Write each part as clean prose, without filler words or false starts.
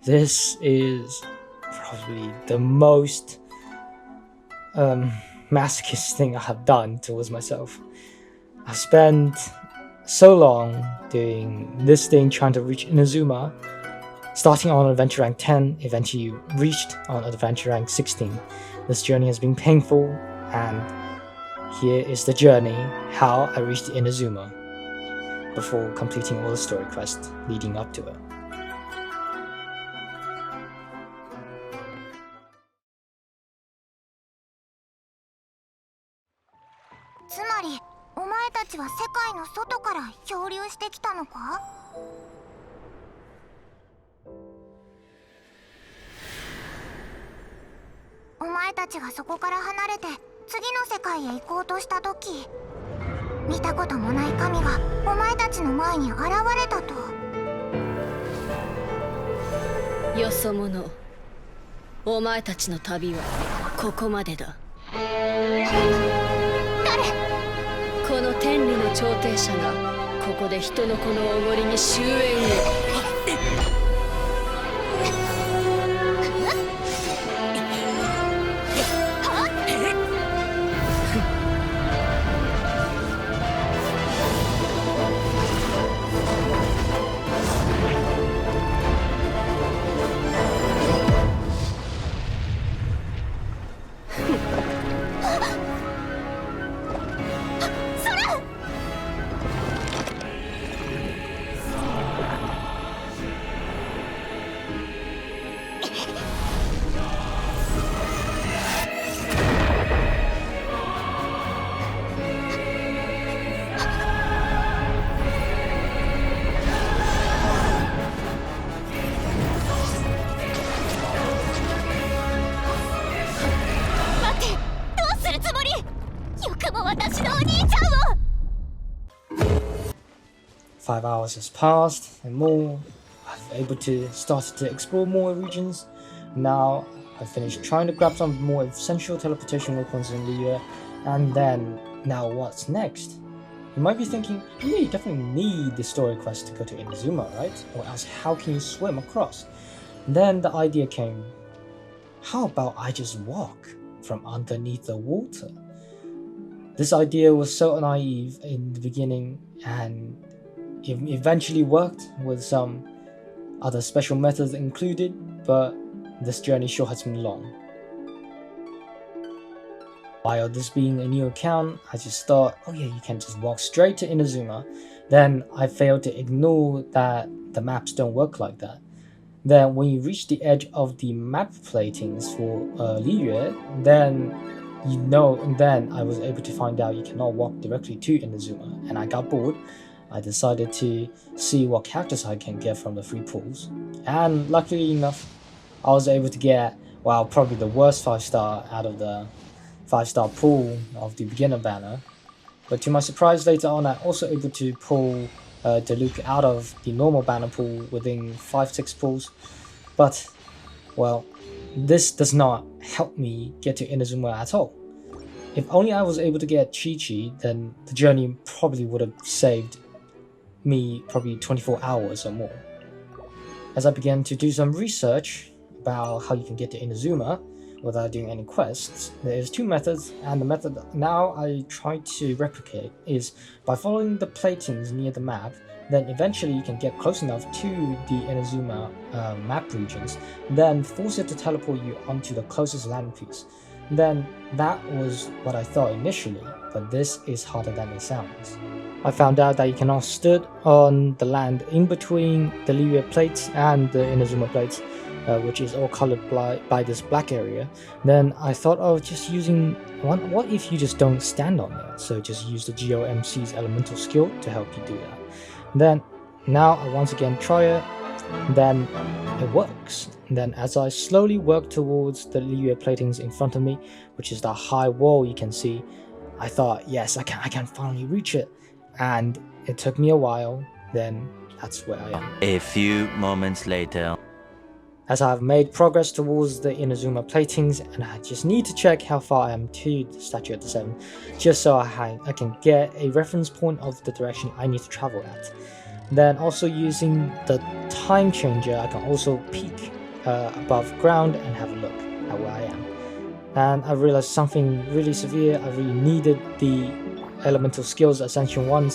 This is probably the most masochist thing I have done towards myself. I spent so long doing this thing, trying to reach Inazuma, starting on adventure rank 10, eventually reached on adventure rank 16. This journey has been painful, and here is the journey, how I reached Inazuma, before completing all the story quests leading up to it.よそ者、お前たちの旅はここまでだ。この天理の調停者がここで人の子のおごりに終焉を。5 hours has passed and more. I've been able to start to explore more regions. Now I've finished trying to grab some more essential teleportation weapons in Liyue, and then now what's next? You might be thinking, yeah, you definitely need the story quest to go to Inazuma, right? Or else how can you swim across? Then the idea came, how about I just walk from underneath the water? This idea was so naive in the beginning, and it eventually worked with some other special methods included, but this journey sure has been long. While this being a new account, I just thought, oh yeah, you can just walk straight to Inazuma. Then I failed to ignore that the maps don't work like that. Then when you reach the edge of the map platings for Liyue, then then I was able to find out you cannot walk directly to Inazuma, and I got bored. I decided to see what characters I can get from the free pools, and luckily enough, I was able to get, well, probably the worst 5-star out of the 5-star pool of the beginner banner. But to my surprise, later on I also able to pull Diluc out of the normal banner pool within 5-6 pools. But, well, this does not help me get to Inazuma at all. If only I was able to get Chi-Chi, then the journey probably would have saved me probably 24 hours or more. As I began to do some research about how you can get to Inazuma without doing any quests, there's two methods, and the method now I try to replicate is by following the platings near the map. Then eventually you can get close enough to the Inazuma map regions, then force it to teleport you onto the closest land piece. Then that was what I thought initially, but this is harder than it sounds. I found out that you cannot stood on the land in between the Liyue plates and the Inazuma plates, which is all colored by this black area. Then I thought of just using what if you just don't stand on it? So just use the GOMC's elemental skill to help you do that. Then now I once again try it, then it works. Then as I slowly work towards the Liyue platings in front of me, which is the high wall you can see, I thought, yes, I can finally reach it. And it took me a while, then that's where I am. A few moments later. As I have made progress towards the Inazuma platings, and I just need to check how far I am to the Statue of the Seven, just so I can get a reference point of the direction I need to travel at. Then also using the time changer, I can also peek above ground and have a look at where I am. And I realized something really severe. I really needed the elemental skills Ascension 1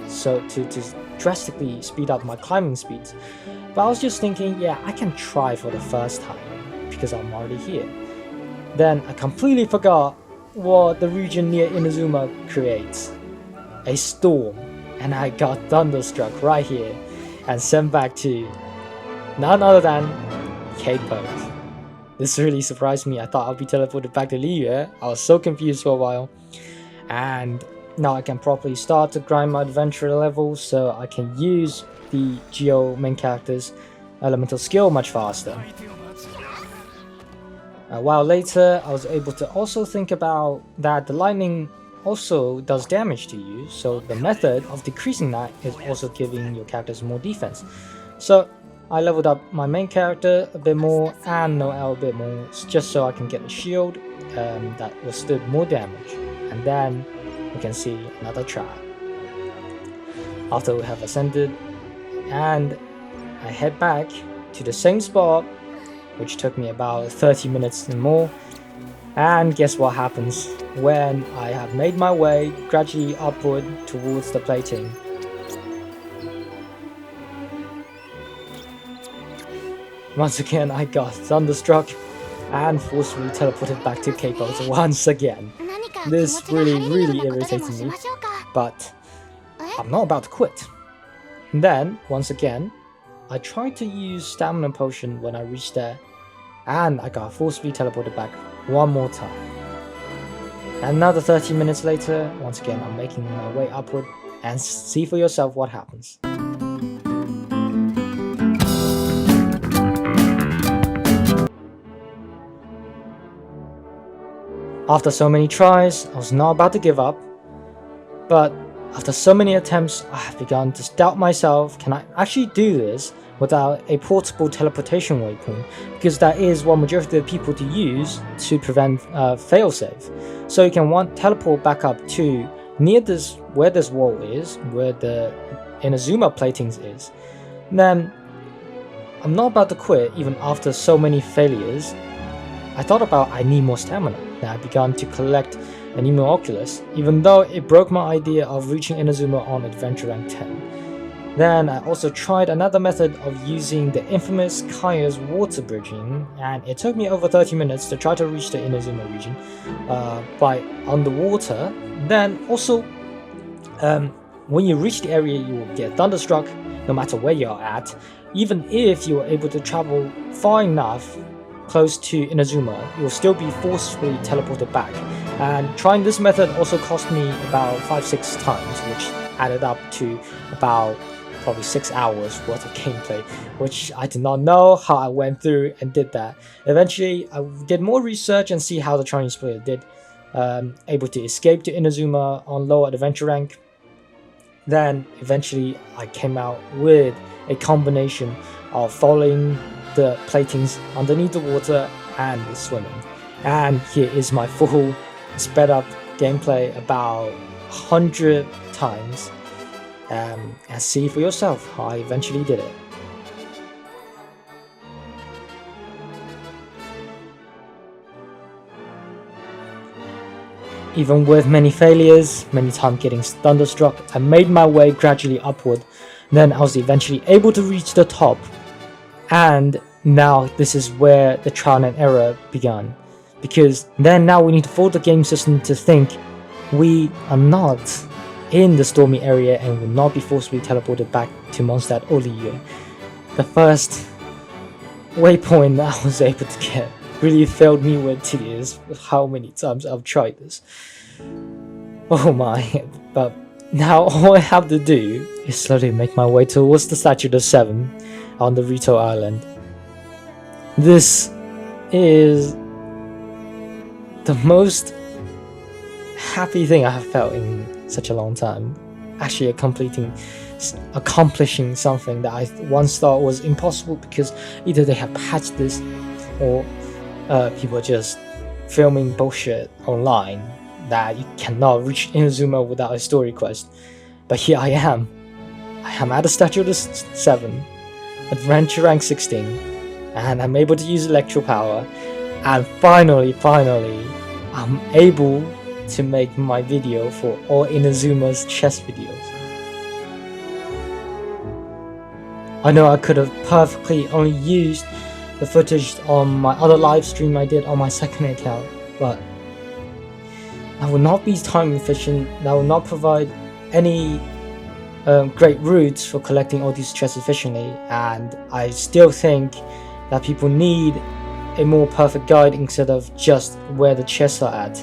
so to drastically speed up my climbing speeds. But I was just thinking, yeah, I can try for the first time because I'm already here. Then I completely forgot what the region near Inazuma creates. A storm. And I got thunderstruck right here and sent back to none other than Capo. This really surprised me. I thought I'll be teleported back to Liyue. I was so confused for a while. And now I can properly start to grind my adventure level so I can use the Geo main character's elemental skill much faster. A while later, I was able to also think about that the lightning also does damage to you, so the method of decreasing that is also giving your characters more defense. So I leveled up my main character a bit more and Noelle a bit more, just so I can get a shield that withstood more damage. And then we can see another try. After we have ascended, and I head back to the same spot, which took me about 30 minutes and more. And guess what happens when I have made my way gradually upward towards the plating. Once again I got thunderstruck and forcefully teleported back to Capos once again. This really irritated me, but I'm not about to quit. And then, once again, I tried to use Stamina Potion when I reached there, and I got forcefully teleported back one more time. Another 30 minutes later, once again I'm making my way upward, and see for yourself what happens. After so many tries, I was not about to give up, but after so many attempts, I have begun to doubt myself. Can I actually do this without a portable teleportation waypoint? Because that is what majority of the people to use to prevent failsafe. So you can teleport back up to near this, where this wall is, where the Inazuma platings is. And then I'm not about to quit even after so many failures. I thought about I need more stamina. Then I began to collect an Emu Oculus, even though it broke my idea of reaching Inazuma on Adventure Rank 10. Then I also tried another method of using the infamous Kaya's water bridging, and it took me over 30 minutes to try to reach the Inazuma region by underwater. Then also, when you reach the area, you will get thunderstruck no matter where you are at. Even if you are able to travel far enough close to Inazuma, you will still be forcefully teleported back. And trying this method also cost me about 5-6 times, which added up to about probably 6 hours worth of gameplay, which I did not know how I went through and did that. Eventually, I did more research and see how the Chinese player did, able to escape to Inazuma on lower adventure rank. Then eventually I came out with a combination of following the platings underneath the water and the swimming. And here is my full sped up gameplay about 100 times, and see for yourself how I eventually did it. Even with many failures, many times getting thunderstruck, I made my way gradually upward. Then I was eventually able to reach the top, and now this is where the trial and error began. Because then now we need to fold the game system to think we are not in the stormy area and will not be forcibly teleported back to Mondstadt or Liyue. The first waypoint that I was able to get really filled me with tears with how many times I've tried this. Oh my, but now all I have to do is slowly make my way towards the Statue of 7 on the Rito Island. This is the most happy thing I have felt in such a long time. Actually accomplishing something that I once thought was impossible because either they have patched this or people are just filming bullshit online that you cannot reach Inazuma without a story quest. But here I am. I am at the Statue of the 7, Adventure Rank 16, and I'm able to use electro power, and finally I'm able to make my video for all Inazuma's chess videos. I know I could have perfectly only used the footage on my other live stream I did on my second account, but that would not be time efficient, that would not provide any great routes for collecting all these chess efficiently, and I still think that people need a more perfect guide instead of just where the chests are at.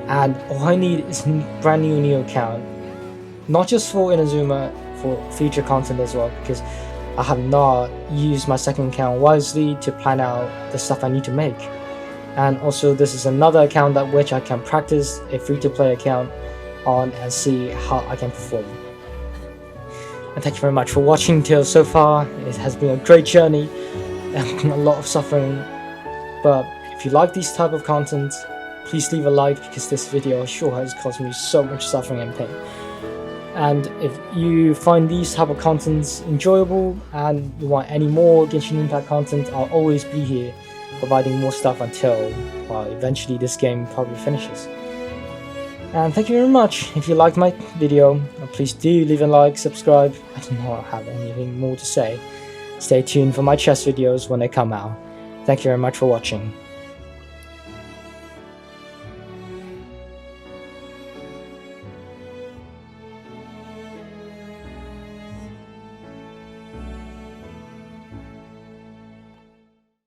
And all I need is a brand new account, not just for Inazuma, for future content as well, because I have not used my second account wisely to plan out the stuff I need to make. And also this is another account that which I can practice a free-to-play account on and see how I can perform. And thank you very much for watching till so far. It has been a great journey and a lot of suffering, but if you like these type of content, please leave a like, because this video sure has caused me so much suffering and pain. And if you find these type of contents enjoyable and you want any more Genshin Impact content, I'll always be here providing more stuff until, well, eventually this game probably finishes. And thank you very much. If you liked my video, please do leave a like, subscribe. I don't know if I have anything more to say. Stay tuned for my chess videos when they come out. Thank you very much for watching.